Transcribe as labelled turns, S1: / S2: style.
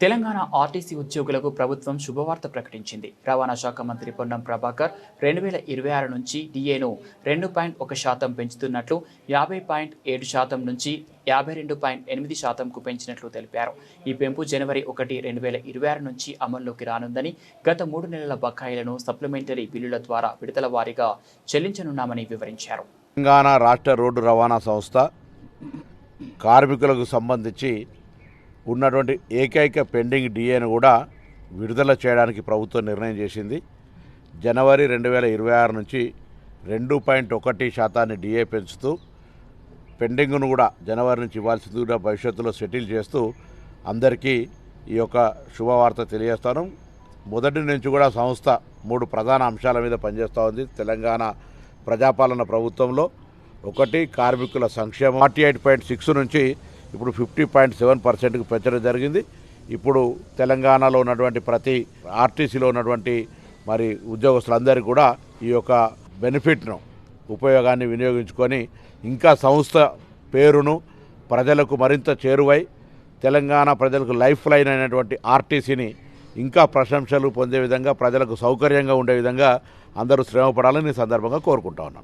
S1: Telangana RTC ఉద్యోగులకు ప్రభుత్వం శుభవార్త ప్రకటించింది. రవాణా శాఖ మంత్రి పొన్నం ప్రభాకర్ 2026 నుంచి డిఏను 2.1% పెంచుతున్నట్లు 50.7% నుంచి 52.8%కు పెంచినట్లు తెలిపారు. ఈ పెంపు జనవరి 1, 2026 నుంచి అమల్లోకి రానుందని, గత 3 నెలల బకాయిలను సప్లిమెంటరీ బిల్లుల ద్వారా విడతల వారీగా చెల్లించనున్నామని వివరించారు.
S2: తెలంగాణ రాష్ట్ర రోడ్డు రవాణా సంస్థ కార్మికులకు సంబంధించి ఉన్నటువంటి ఏకైక పెండింగ్ డిఏను కూడా విడుదల చేయడానికి ప్రభుత్వం నిర్ణయం చేసింది. జనవరి 2026 నుంచి 2.1% డిఏ పెంచుతూ పెండింగ్ను కూడా జనవరి నుంచి ఇవ్వాల్సింది కూడా భవిష్యత్తులో సెటిల్ చేస్తూ అందరికీ ఈ యొక్క శుభవార్త తెలియజేస్తాను. మొదటి నుంచి కూడా సంస్థ 3 ప్రధాన అంశాల మీద పనిచేస్తూ ఉంది. తెలంగాణ ప్రజాపాలన ప్రభుత్వంలో ఒకటి కార్మికుల సంక్షేమం 48.6 నుంచి ఇప్పుడు 50.7%కు పెంచడం జరిగింది. ఇప్పుడు తెలంగాణలో ఉన్నటువంటి ప్రతి ఆర్టీసీలో ఉన్నటువంటి మరి ఉద్యోగస్తులందరికీ కూడా ఈ యొక్క బెనిఫిట్ను ఉపయోగాన్ని వినియోగించుకొని ఇంకా సంస్థ పేరును ప్రజలకు మరింత చేరువై తెలంగాణ ప్రజలకు లైఫ్ లైన్ అయినటువంటి ఆర్టీసీని ఇంకా ప్రశంసలు పొందే విధంగా ప్రజలకు సౌకర్యంగా ఉండే విధంగా అందరూ శ్రమపడాలని ఈ సందర్భంగా కోరుకుంటా ఉన్నాను.